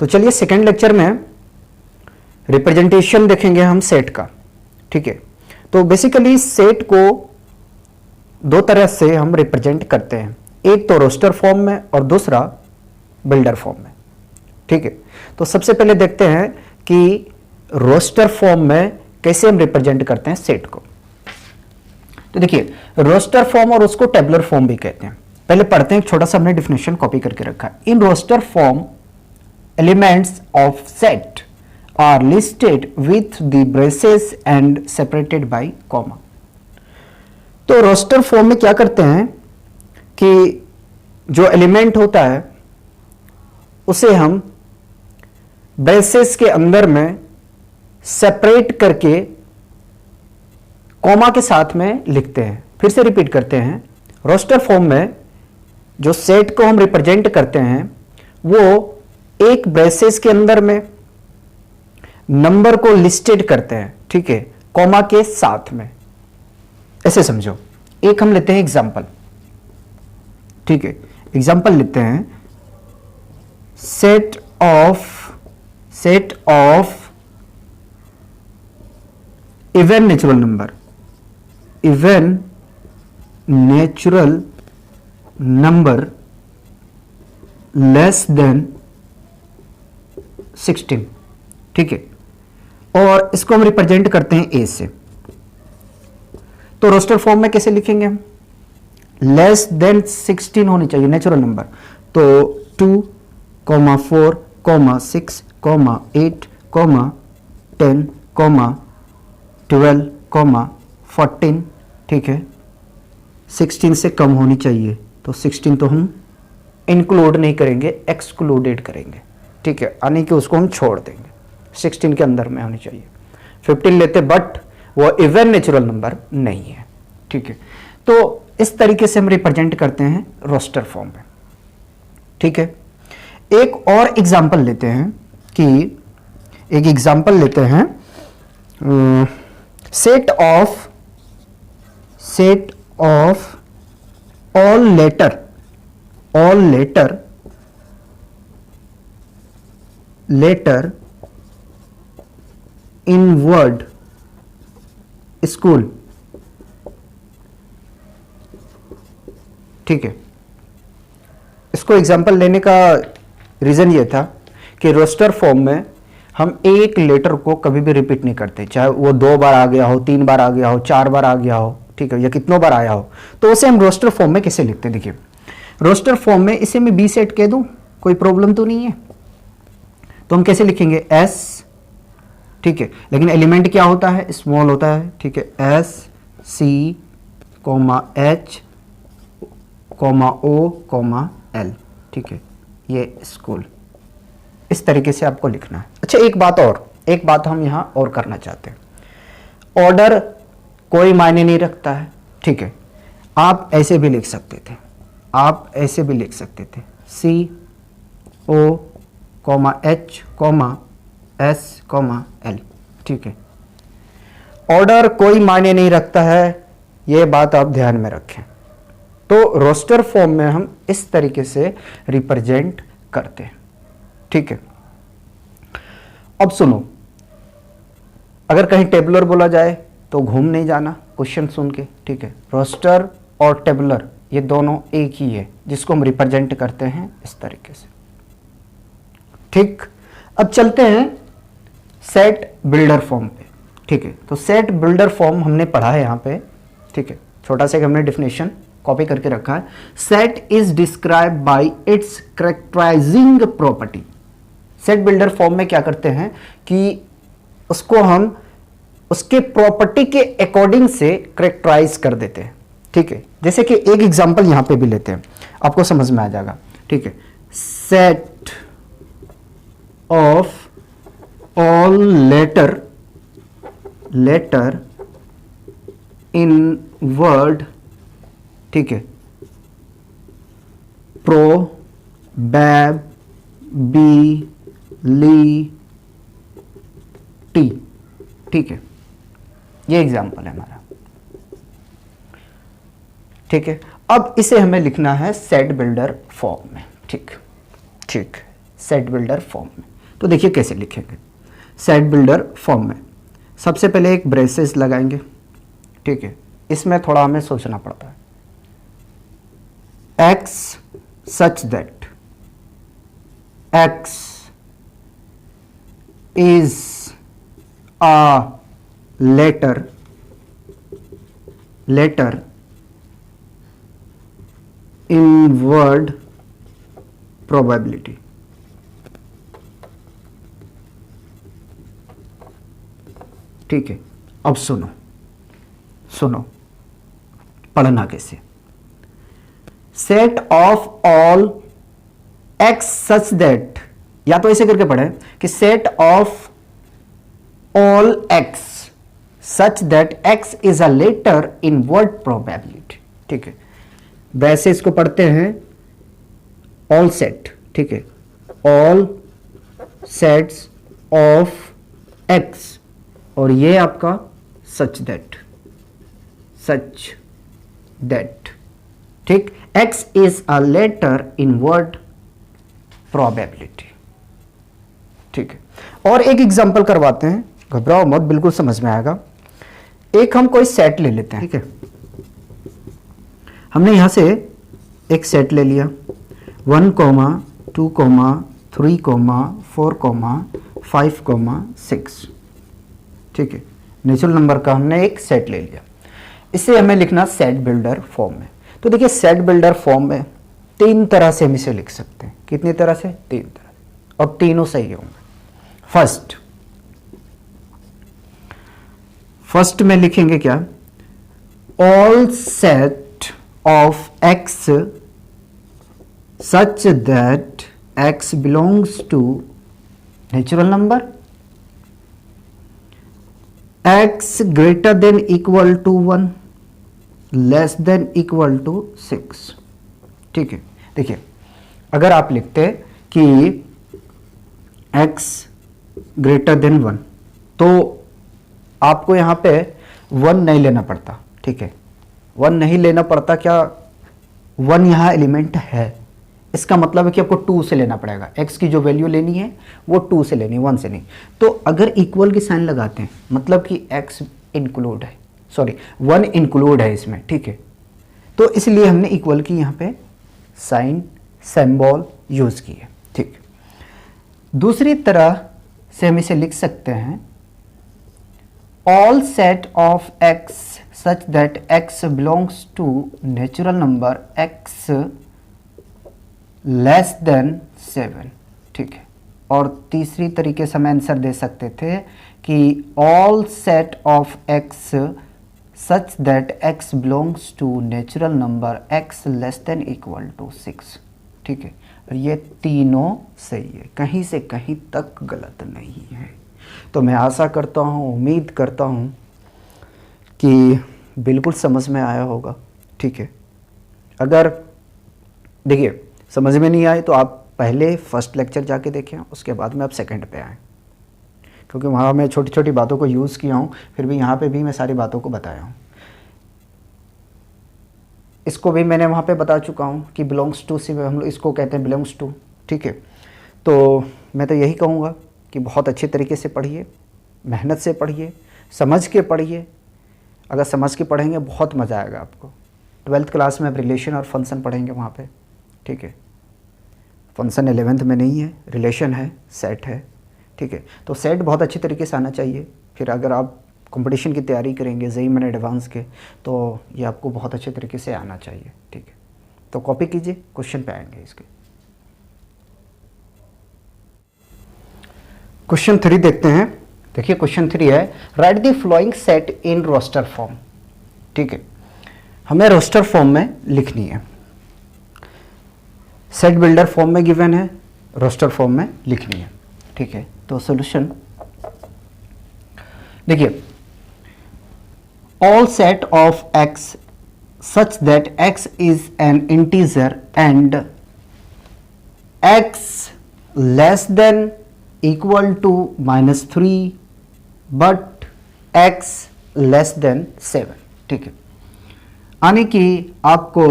तो चलिए second lecture में रिप्रेजेंटेशन देखेंगे हम सेट का। ठीक है, तो बेसिकली सेट को दो तरह से हम रिप्रेजेंट करते हैं, एक तो रोस्टर फॉर्म में और दूसरा बिल्डर फॉर्म में। ठीक है, तो सबसे पहले देखते हैं कि रोस्टर फॉर्म में कैसे हम रिप्रेजेंट करते हैं सेट को। तो देखिए, रोस्टर फॉर्म और उसको टेबुलर फॉर्म भी कहते हैं। पहले पढ़ते हैं, छोटा सा हमने डिफिनेशन कॉपी करके रखा है। In roster form elements of set are listed with the braces and separated by comma. तो रोस्टर फॉर्म में क्या करते हैं कि जो एलिमेंट होता है उसे हम ब्रेसेस के अंदर में सेपरेट करके कॉमा के साथ में लिखते हैं। फिर से रिपीट करते हैं, रोस्टर फॉर्म में जो सेट को हम रिप्रेजेंट करते हैं वो एक ब्रेसेस के अंदर में नंबर को लिस्टेड करते हैं, ठीक है, कॉमा के साथ में। ऐसे समझो, एक हम लेते हैं एग्जांपल। ठीक है, एग्जांपल लेते हैं, set of even natural number, even natural number less than 16। ठीक है, और इसको हम रिप्रेजेंट करते हैं ए से। तो रोस्टर फॉर्म में कैसे लिखेंगे हम? लेस देन 16 होनी चाहिए नेचुरल नंबर, तो 2, 4, 6, 8, 10, 12, 14। ठीक है, 16 से कम होनी चाहिए, तो 16 तो हम इंक्लूड नहीं करेंगे, एक्सक्लूडेड करेंगे। ठीक है, यानी कि उसको हम छोड़ देंगे, 16 के अंदर में होनी चाहिए। 15 लेते बट वो इवन नेचुरल नंबर नहीं है। ठीक है, तो इस तरीके से हम रिप्रेजेंट करते हैं रोस्टर फॉर्म में। ठीक है, एक और एग्जांपल लेते हैं कि एक एग्जांपल लेते हैं, set of all letter in word school. ठीक है, इसको एग्जांपल लेने का रीजन ये था कि रोस्टर फॉर्म में हम एक लेटर को कभी भी रिपीट नहीं करते, चाहे वो 2 बार आ गया हो, 3 बार आ गया हो, 4 बार आ गया हो, ठीक है, या कितनों बार आया हो। तो उसे हम रोस्टर फॉर्म में कैसे लिखते हैं? देखिए, रोस्टर फॉर्म में इसे मैं बी सेट कह दूं, कोई प्रॉब्लम तो नहीं है। तो हम कैसे लिखेंगे? एस। ठीक है, लेकिन एलिमेंट क्या होता है? स्मॉल होता है। ठीक है, एस, सी, एच, ओ, एल। ठीक है, ये स्कूल। इस तरीके से आपको लिखना है। अच्छा, एक बात हम यहां और करना चाहते हैं। ऑर्डर कोई मायने नहीं रखता है। ठीक है, आप ऐसे भी लिख सकते थे, सी, ओ, एच, एस, एल। ठीक है, ऑर्डर कोई मायने नहीं रखता है, यह बात आप ध्यान में रखें। तो रोस्टर फॉर्म में हम इस तरीके से रिप्रेजेंट करते हैं। ठीक है, अब सुनो, अगर कहीं टेबुलर बोला जाए तो घूम नहीं जाना क्वेश्चन सुन के। ठीक है, रोस्टर और टेबुलर ये दोनों एक ही है, जिसको हम रिप्रेजेंट करते हैं इस तरीके से। ठीक, अब चलते हैं सेट बिल्डर फॉर्म पे। ठीक है, तो सेट बिल्डर फॉर्म हमने पढ़ा है यहां पे। ठीक है, छोटा सा हमने डिफिनेशन कॉपी करके रखा है। Set is describe by it's characterising property. Set builder form में क्या करते हैं कि उसको हम उसके प्रॉपर्टी के अकॉर्डिंग से कैरेक्टराइज कर देते हैं। ठीक है, जैसे कि एक एग्जांपल यहां पे भी लेते हैं, आपको समझ में आ जाएगा। ठीक है, set of all letter in word, ठीक है, प्रोबेबिलिटी। ठीक है, ये एग्जांपल है हमारा। ठीक है, अब इसे हमें लिखना है सेट बिल्डर फॉर्म में। ठीक, सेट बिल्डर फॉर्म में। तो देखिए कैसे लिखेंगे सेट बिल्डर फॉर्म में। सबसे पहले एक ब्रेसेस लगाएंगे, ठीक है, इसमें थोड़ा हमें सोचना पड़ता है। x such that x is a letter in word probability। ठीक है, अब सुनो पढ़ना कैसे। Set of all x such that, या तो ऐसे करके पढ़े कि set of all x such that x is a letter in word probability. ठीक है, वैसे इसको पढ़ते हैं ऑल सेट। ठीक है, ऑल सेट्स ऑफ x, और ये आपका सच दैट। ठीक, x is a letter in word probability. ठीक है, और एक एग्जांपल करवाते हैं, घबराओ मत, बिल्कुल समझ में आएगा। एक हम कोई सेट ले लेते हैं, ठीक है, हमने यहां से एक सेट ले लिया 1, 2, 3, 4, 5, 6। ठीक है, नेचुरल नंबर का हमने एक सेट ले लिया। इसे हमें लिखना सेट बिल्डर फॉर्म में। तो देखिए सेट बिल्डर फॉर्म में 3 तरह से हम इसे लिख सकते हैं। कितनी तरह से? 3 तरह, और तीनों सही होंगे। फर्स्ट में लिखेंगे क्या? All set of x such that x belongs to natural number x greater than equal to 1 less than equal to 6। ठीक है, देखिए अगर आप लिखते कि x ग्रेटर देन 1, तो आपको यहां पे 1 नहीं लेना पड़ता। ठीक है, 1 नहीं लेना पड़ता, क्या 1 यहां एलिमेंट है, इसका मतलब है कि आपको 2 से लेना पड़ेगा। x की जो वैल्यू लेनी है वो 2 से लेनी, 1 से नहीं। तो अगर इक्वल की साइन लगाते हैं मतलब कि x इंक्लूड है, सॉरी 1 इंक्लूड है इसमें। ठीक है, तो इसलिए हमने इक्वल की यहाँ पे साइन सिंबल यूज की है। ठीक, दूसरी तरह से हम इसे लिख सकते हैं all set of x such that x belongs to natural number x less than 7। ठीक है, और तीसरी तरीके से हम आंसर दे सकते थे कि all set of x such that x belongs to natural number x less than equal to 6। ठीक है, और ये तीनों सही है, कहीं से कहीं तक गलत नहीं है। तो मैं आशा करता हूँ, उम्मीद करता हूँ कि बिल्कुल समझ में आया होगा। ठीक है, अगर देखिए समझ में नहीं आए तो आप पहले फर्स्ट लेक्चर जाके देखें, उसके बाद में आप सेकंड पे आएँ, क्योंकि वहाँ मैं छोटी छोटी बातों को यूज़ किया हूँ, फिर भी यहाँ पे भी मैं सारी बातों को बताया हूँ। इसको भी मैंने वहाँ पे बता चुका हूँ कि बिलोंग्स टू से हम लोग इसको कहते हैं बिलोंग्स टू। ठीक है, तो मैं तो यही कहूँगा कि बहुत अच्छे तरीके से पढ़िए, मेहनत से पढ़िए, समझ के पढ़िए। अगर समझ के पढ़ेंगे बहुत मज़ा आएगा आपको। 12th क्लास में अब रिलेशन और फंक्शन पढ़ेंगे वहाँ पे। ठीक है, फंक्शन 11th में नहीं है, रिलेशन है, सेट है। ठीक है, तो सेट बहुत अच्छी तरीके से आना चाहिए। फिर अगर आप कंपटीशन की तैयारी करेंगे जेईई मेन एडवांस के, तो ये आपको बहुत अच्छे तरीके से आना चाहिए। ठीक है, तो कॉपी कीजिए, क्वेश्चन पे आएंगे इसके। क्वेश्चन 3 देखते हैं। देखिए क्वेश्चन 3 है right the following set in roster form. ठीक है, हमें रोस्टर फॉर्म में लिखनी है। सेट बिल्डर फॉर्म में गिवन है, रोस्टर फॉर्म में लिखनी है। ठीक है, तो सॉल्यूशन देखिए all set of x such that x is an integer and x less than equal to -3 but x less than 7। ठीक है, यानी कि आपको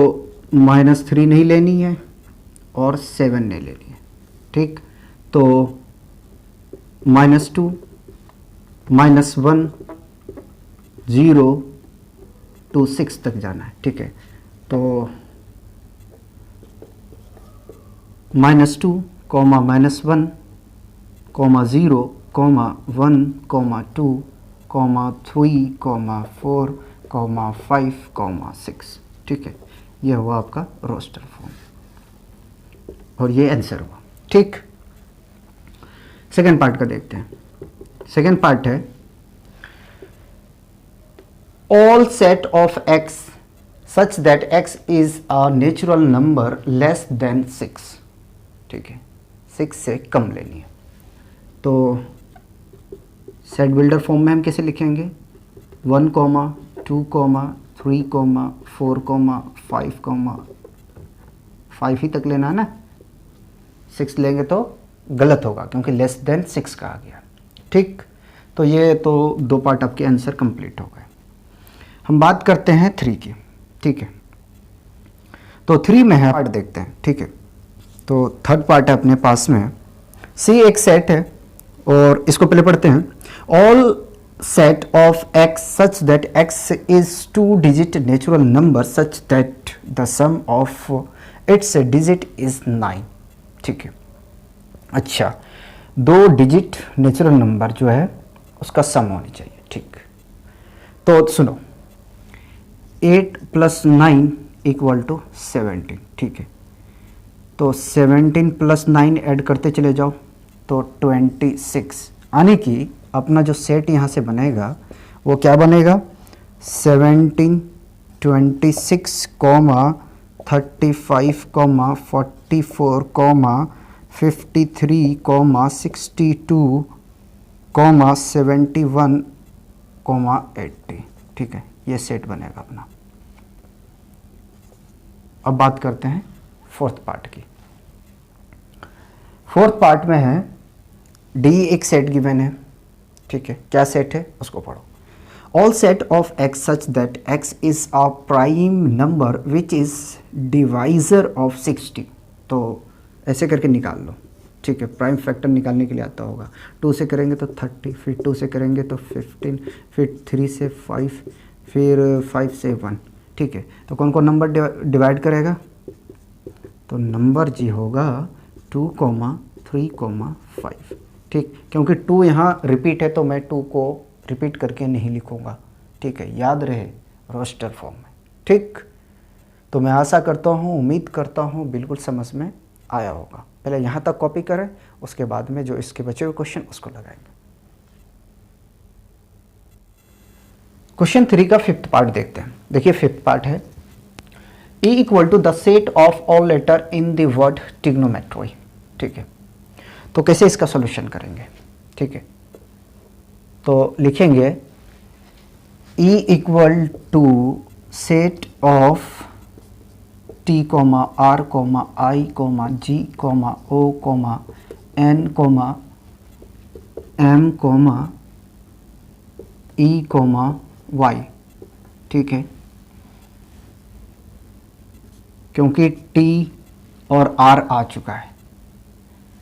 -3 नहीं लेनी है और 7 नहीं लेनी है। ठीक, तो -2, -1, 0 to 6 तक जाना है, ठीक है। तो -2, -1, -0, -1, 2, 3, 4, 5, 6, ठीक है। ये हुआ आपका रोस्टर फॉर्म और ये आंसर हुआ, ठीक। सेकेंड पार्ट का देखते हैं। सेकेंड पार्ट है all set of x such that x is a natural number less than 6, ठीक है, 6 से कम लेनी है। तो सेट बिल्डर फॉर्म में हम कैसे लिखेंगे? 1, 2, 3, 4, 5 ही तक लेना है ना, 6 लेंगे तो गलत होगा क्योंकि लेस देन 6 का आ गया, ठीक। तो ये तो दो पार्ट आपके आंसर कंप्लीट हो गए। हम बात करते हैं 3 की, ठीक है। तो 3 में है पार्ट देखते हैं, ठीक है। तो थर्ड पार्ट है अपने पास में। सी एक सेट है और इसको पहले पढ़ते हैं। All set of x such that x is 2 digit natural number such that the sum of its digit is 9, ठीक है। अच्छा, 2 डिजिट नेचुरल नंबर जो है उसका सम होनी चाहिए, ठीक। तो सुनो, 8 + 9 = 17, ठीक है। तो 17 + 9 ऐड करते चले जाओ तो 26, यानी कि अपना जो सेट यहाँ से बनेगा वो क्या बनेगा? 17, 26, 35, 44, 53, 62, 71, 80, ठीक है। ये सेट बनेगा अपना। अब बात करते हैं फोर्थ पार्ट की। फोर्थ पार्ट में है डी एक सेट गिवन है, ठीक है। क्या सेट है उसको पढ़ो। All set of x such that x is a prime number which is divisor of 60। तो ऐसे करके निकाल लो, ठीक है। प्राइम फैक्टर निकालने के लिए आता होगा। 2 से करेंगे तो 30, फिर 2 से करेंगे तो 15, फिर 3 से 5, फिर 5 से 1, ठीक है। तो कौन कौन नंबर डिवाइड करेगा? तो नंबर जी होगा 2, 3, 5, ठीक। क्योंकि 2 यहाँ रिपीट है तो मैं 2 को रिपीट करके नहीं लिखूँगा, ठीक है। याद रहे रोस्टर फॉर्म में, ठीक। तो मैं आशा करता हूँ, उम्मीद करता हूँ बिल्कुल समझ में आया होगा। पहले यहाँ तक कॉपी करें, उसके बाद में जो इसके बचे हुए क्वेश्चन उसको लगाएंगे। क्वेश्चन 3 का 5th पार्ट देखते हैं। देखिए 5th पार्ट है E = the set of all letter in the word trigonometry, ठीक है। तो कैसे इसका सॉल्यूशन करेंगे, ठीक है। तो लिखेंगे E = set of T, R, I, G, O, N, M, E, Y, ठीक है। क्योंकि T और R आ चुका है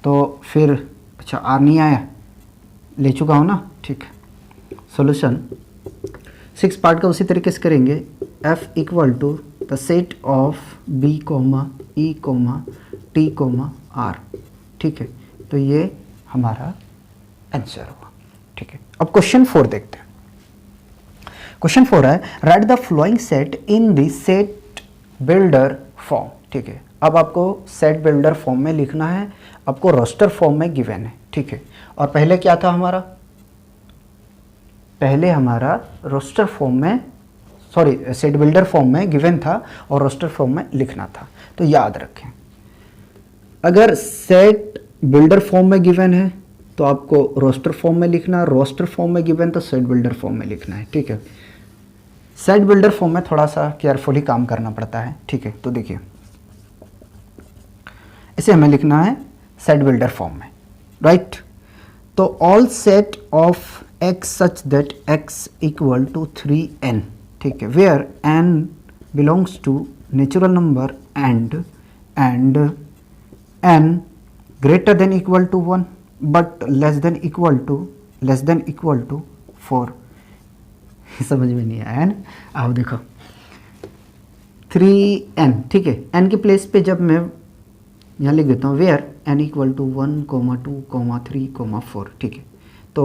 तो फिर अच्छा R नहीं आया, ले चुका हूँ ना, ठीक है। सॉल्यूशन 6 पार्ट का उसी तरीके से करेंगे। F = the set of B, E, T, R, ठीक है। तो ये हमारा आंसर हुआ, ठीक है। अब क्वेश्चन 4 देखते हैं। क्वेश्चन 4 है right the following set in the set builder form, ठीक है। अब आपको सेट बिल्डर फॉर्म में लिखना है, आपको रोस्टर फॉर्म में गिवन है, ठीक है। और पहले क्या था हमारा? पहले हमारा रोस्टर फॉर्म में, सॉरी सेट बिल्डर फॉर्म में गिवन था और रोस्टर फॉर्म में लिखना था। तो याद रखें, अगर सेट बिल्डर फॉर्म में गिवन है तो आपको रोस्टर फॉर्म में लिखना है, रोस्टर फॉर्म में गिवन तो सेट बिल्डर फॉर्म में लिखना है, ठीक है। सेट बिल्डर फॉर्म में थोड़ा सा केयरफुली काम करना पड़ता है, ठीक है। तो देखिए इसे हमें लिखना है सेट बिल्डर फॉर्म में, राइट। तो all set of x such that x = 3n, ठीक है, where n belongs to natural number and n greater than equal to 1 but less than equal to 4। समझ में नहीं आया है ना? आओ देखो 3n, ठीक है, n के प्लेस पे जब मैं यहाँ लिख देता हूँ वेयर n इक्वल टू 1, 2, 3, 4, ठीक है। तो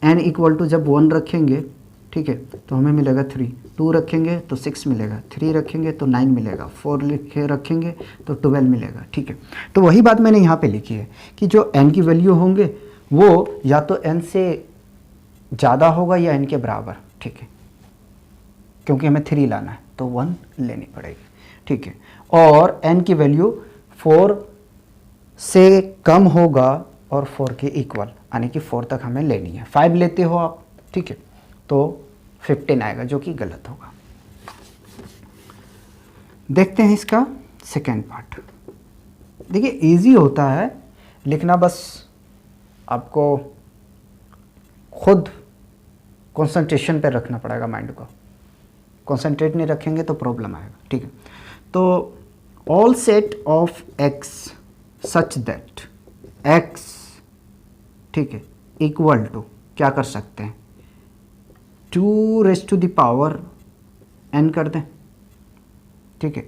n इक्वल टू जब 1 रखेंगे, ठीक है, तो हमें मिलेगा 3, 2 रखेंगे तो 6 मिलेगा, 3 रखेंगे तो 9 मिलेगा, 4 रखेंगे तो 12 मिलेगा, ठीक है। तो वही बात मैंने यहाँ पे लिखी है कि जो n की वैल्यू होंगे वो या तो n से ज़्यादा होगा या n के बराबर, ठीक है, क्योंकि हमें 3 लाना है तो 1 लेनी पड़ेगी, ठीक है। और n की वैल्यू 4 से कम होगा और 4 के इक्वल, यानी कि 4 तक हमें लेनी है। 5 लेते हो आप, ठीक है, तो 15 आएगा, जो कि गलत होगा। देखते हैं इसका सेकेंड पार्ट। देखिए इजी होता है लिखना, बस आपको खुद कंसंट्रेशन पे रखना पड़ेगा माइंड को। कंसंट्रेट नहीं रखेंगे तो प्रॉब्लम आएगा, ठीक है। तो all set of x such that x, ठीक है, इक्वल टू क्या कर सकते हैं 2 raise to the power n कर दें, ठीक है।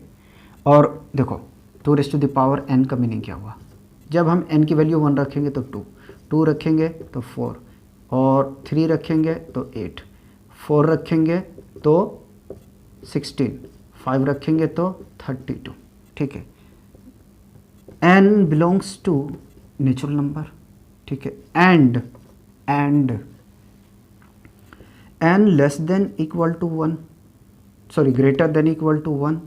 और देखो 2 raise to the power n का मीनिंग क्या हुआ, जब हम n की वैल्यू 1 रखेंगे तो 2 रखेंगे तो 4, और 3 रखेंगे तो 8, 4 रखेंगे तो 16, 5 रखेंगे तो 32, ठीक है। n belongs to natural number, ठीक है, and n less than equal to 1, sorry greater than equal to 1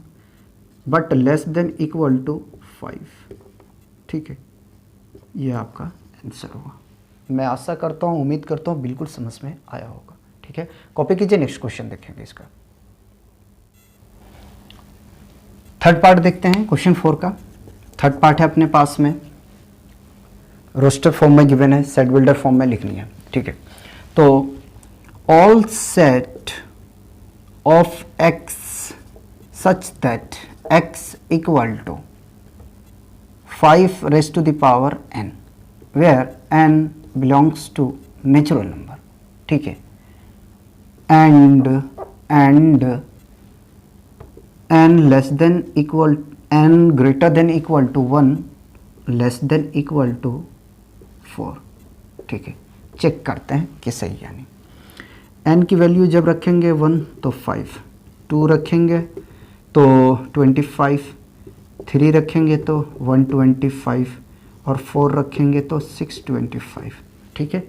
but less than equal to 5, ठीक है। ये आपका आंसर होगा। मैं आशा करता हूँ, उम्मीद करता हूँ बिल्कुल समझ में आया होगा, ठीक है। कॉपी कीजिए, नेक्स्ट क्वेश्चन देखेंगे इसका। थर्ड पार्ट देखते हैं क्वेश्चन 4 का। थर्ड पार्ट है अपने पास में, रोस्टर फॉर्म में गिवन है, सेट बिल्डर फॉर्म में लिखनी है, ठीक है। तो all set of x such that x equal to 5 raise to the power n, where n belongs to natural number, ठीक है, and n less than equal, n greater than equal to 1, less than equal to 4, ठीक है। Check करते हैं कि सही है नहीं। n की वैल्यू जब रखेंगे 1 तो 5, 2 रखेंगे तो 25, 3 रखेंगे तो 125 और 4 रखेंगे तो 625, ठीक है,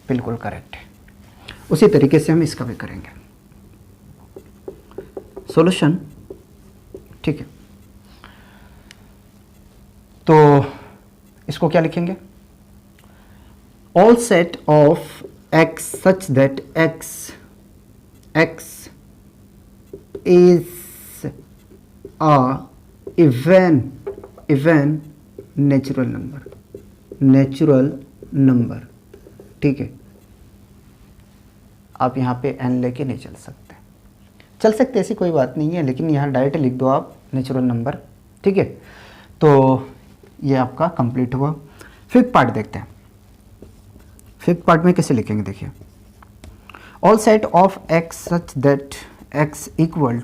बिल्कुल करेक्ट है। उसी तरीके से हम इसका भी करेंगे सॉल्यूशन, ठीक है। तो इसको क्या लिखेंगे, all set of x such that x is a even natural number, ठीक है। आप यहाँ पे n लेके नहीं चल सकते ऐसी कोई बात नहीं है, लेकिन यहाँ डायरेक्ट लिख दो आप नेचुरल नंबर, ठीक है। तो ये आपका कंप्लीट हुआ। फिफ्थ पार्ट देखते हैं। फिफ्थ पार्ट में कैसे लिखेंगे, देखिए all set of x such that x equal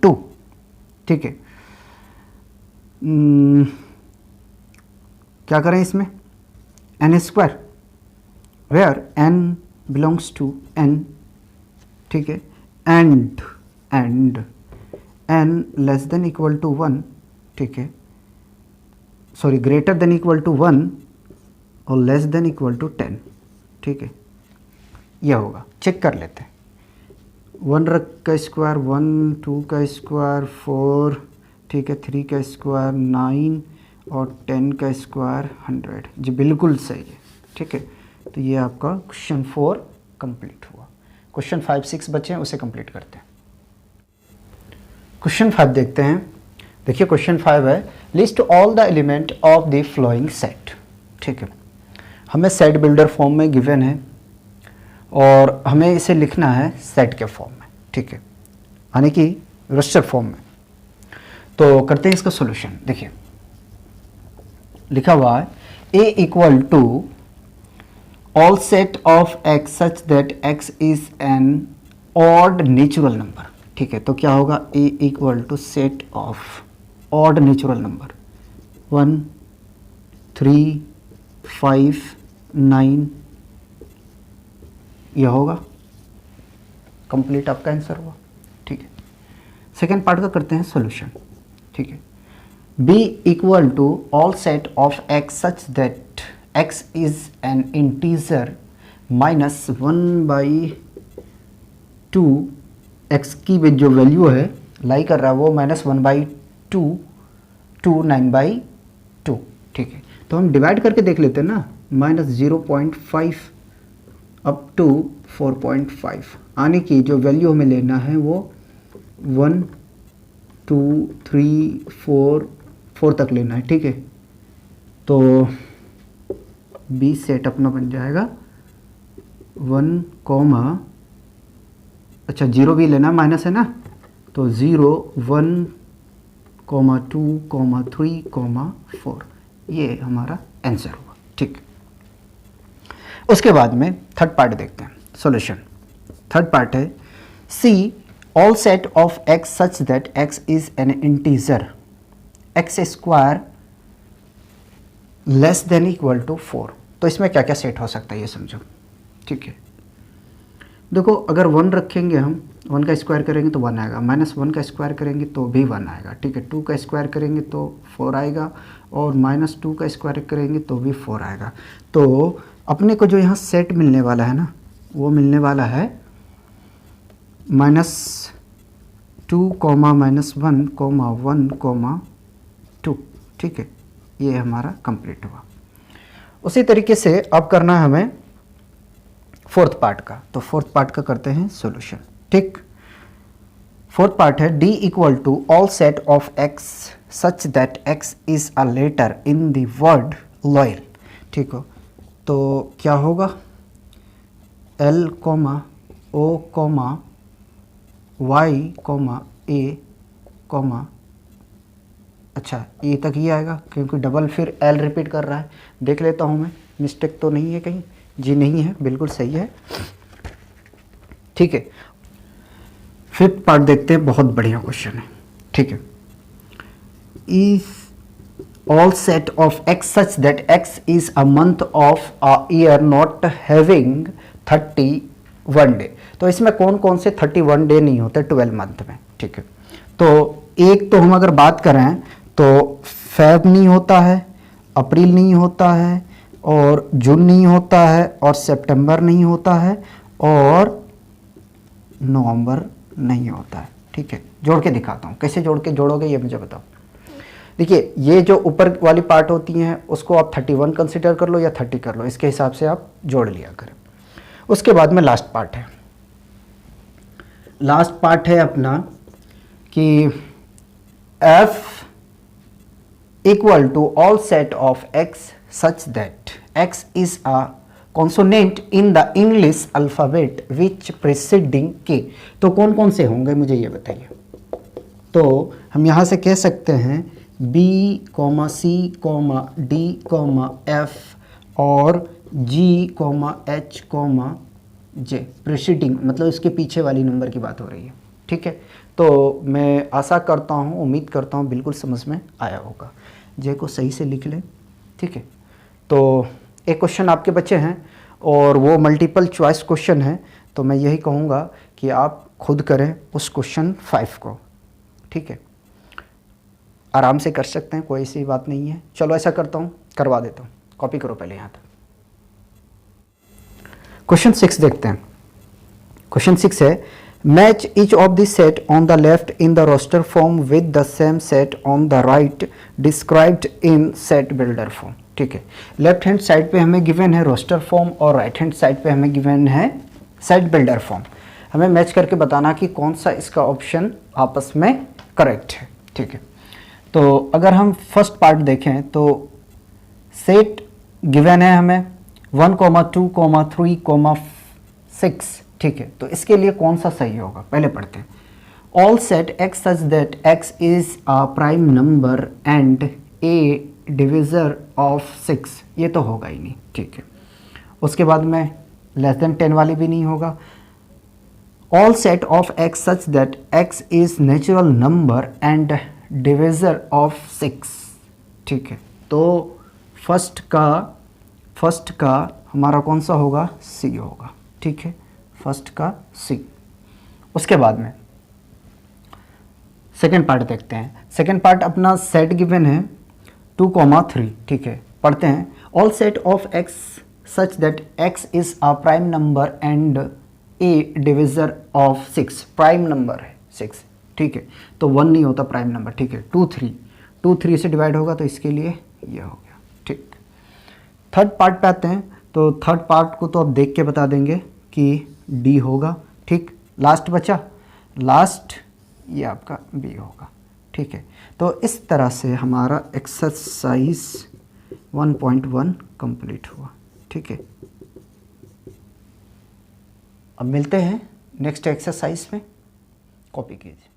to, ठीक है। क्या करें इसमें, n square, where n belongs to n, ठीक है, and n less than equal to 1, ठीक है, sorry greater than equal to 1 और लेस देन इक्वल टू 10, ठीक है। यह होगा, चेक कर लेते हैं। 1 का स्क्वायर 1, 2 का स्क्वायर 4, ठीक है, 3 का स्क्वायर 9 और 10 का स्क्वायर 100, जी बिल्कुल सही है, ठीक है। तो ये आपका क्वेश्चन 4 कंप्लीट हुआ। क्वेश्चन 5, 6 बचे हैं, उसे कंप्लीट करते हैं। क्वेश्चन 5 देखते हैं। देखिए क्वेश्चन 5 है, list all the element of the following set, ठीक है। हमें सेट बिल्डर फॉर्म में गिवन है और हमें इसे लिखना है सेट के फॉर्म में, ठीक है, यानी कि रजिस्टर फॉर्म में। तो करते हैं इसका सॉल्यूशन। देखिए लिखा हुआ है a equal to all set of x such that x is an odd natural number. ठीक है, तो क्या होगा, a equal to set of odd natural number 1 3 5 9, यह होगा कंप्लीट आपका आंसर हुआ। ठीक है, सेकेंड पार्ट का करते हैं सॉल्यूशन। ठीक है, b equal to all set of x such that x is an integer minus 1/2, x की जो वैल्यू है लाई कर रहा है वो -1/2 टू 9/2। ठीक है, तो हम डिवाइड करके देख लेते हैं ना, -0.5 अप टू 4.5 आने की जो वैल्यू हमें लेना है वो 1 2 3 4 तक लेना है। ठीक है, तो बी सेट अपना बन जाएगा 1, अच्छा 0 भी लेना, माइनस है ना, तो 0 1 2 3 4, ये हमारा आंसर हुआ। ठीक, उसके बाद में थर्ड पार्ट देखते हैं सॉल्यूशन। थर्ड पार्ट है C all set of x such that x is an integer x square less than equal to 4। तो इसमें क्या क्या सेट हो सकता है ये समझो। ठीक है, देखो अगर 1 रखेंगे हम, 1 का स्क्वायर करेंगे तो 1 आएगा, -1 का स्क्वायर करेंगे तो भी 1 आएगा। ठीक है, 2 का स्क्वायर करेंगे तो 4 आएगा, और -2 का स्क्वायर करेंगे तो भी 4 आएगा। तो अपने को जो यहाँ सेट मिलने वाला है ना, वो मिलने वाला है -2, -1, 1, 2। ठीक है, ये हमारा कंप्लीट हुआ। उसी तरीके से अब करना है हमें फोर्थ पार्ट का, तो फोर्थ पार्ट का करते हैं सॉल्यूशन। ठीक, फोर्थ पार्ट है d equal to all set of x such that x is a letter in the word loyal. ठीक हो, तो क्या होगा, L, O, Y, A, अच्छा ए तक ही आएगा क्योंकि डबल फिर L रिपीट कर रहा है। देख लेता हूँ मैं, मिस्टेक तो नहीं है कहीं, जी नहीं है, बिल्कुल सही है। ठीक है, फिफ्थ पार्ट देखते हैं, बहुत बढ़िया क्वेश्चन है। ठीक है, is all set of x such that x is a month of a year not having 31 day. तो इसमें कौन कौन से 31 डे नहीं होते 12 मंथ में। ठीक है, तो एक तो हम अगर बात करें तो फेब नहीं होता है, अप्रैल नहीं होता है, और जून नहीं होता है, और सितंबर नहीं होता है, और नवंबर नहीं होता है। ठीक है, जोड़ के दिखाता हूँ, कैसे जोड़ के जोड़ोगे ये मुझे बताओ। देखिए, ये जो ऊपर वाली पार्ट होती हैं उसको आप 31 कंसिडर कर लो या 30 कर लो, इसके हिसाब से आप जोड़ लिया करें। उसके बाद में लास्ट पार्ट है, लास्ट पार्ट है अपना कि f equal to all set of x such that x is a consonant in the English alphabet which preceding k। तो कौन कौन से होंगे मुझे ये बताइए। तो हम यहाँ से कह सकते हैं B, C, D, F और G, H, J प्रीसीडिंग, मतलब इसके पीछे वाली नंबर की बात हो रही है। ठीक है, तो मैं आशा करता हूँ, उम्मीद करता हूँ बिल्कुल समझ में आया होगा। J को सही से लिख लें। ठीक है, तो एक क्वेश्चन आपके बच्चे हैं और वो मल्टीपल चॉइस क्वेश्चन है, तो मैं यही कहूँगा कि आप खुद करें उस क्वेश्चन 5 को। ठीक है, आराम से कर सकते हैं, कोई ऐसी बात नहीं है। चलो ऐसा करता हूँ, करवा देता हूँ, कॉपी करो पहले यहाँ तक। क्वेश्चन 6 देखते हैं। क्वेश्चन 6 है match each of the set on the left in the roster form with the same set on the right described in set builder form. ठीक है, लेफ्ट हैंड साइड पे हमें गिवन है रोस्टर फॉर्म और right hand side पे हमें given है set builder form. हमें मैच करके बताना कि कौन सा इसका ऑप्शन आपस में करेक्ट है। ठीक है, तो अगर हम फर्स्ट पार्ट देखें तो सेट गिवन है हमें 1, 2, 3, 6। ठीक है, तो इसके लिए कौन सा सही होगा पहले पढ़ते हैं। All set x such that x is a prime number and a divisor of 6, ये तो होगा ही नहीं, ठीक है। उसके बाद में लेस देन 10 वाली भी नहीं होगा। All set of x such that x is natural number and divisor of 6, ठीक है। तो फर्स्ट का हमारा कौन सा होगा, सी होगा, ठीक है, फर्स्ट का सी। उसके बाद में सेकेंड पार्ट देखते हैं। सेकेंड पार्ट अपना सेट गिवन है 2,3, ठीक है, पढ़ते हैं। All set of x such that x is a prime number and A divisor of 6, prime number है 6, ठीक है, तो 1 नहीं होता प्राइम नंबर, ठीक है। 2 3 से डिवाइड होगा तो इसके लिए ये हो गया, ठीक। थर्ड पार्ट पे आते हैं, तो थर्ड पार्ट को तो अब देख के बता देंगे कि डी होगा, ठीक। लास्ट बचा, लास्ट ये आपका बी होगा, ठीक है। तो इस तरह से हमारा एक्सरसाइज 1.1 कंप्लीट हुआ, ठीक है। अब मिलते हैं नेक्स्ट एक्सरसाइज में, कॉपी कीजिए।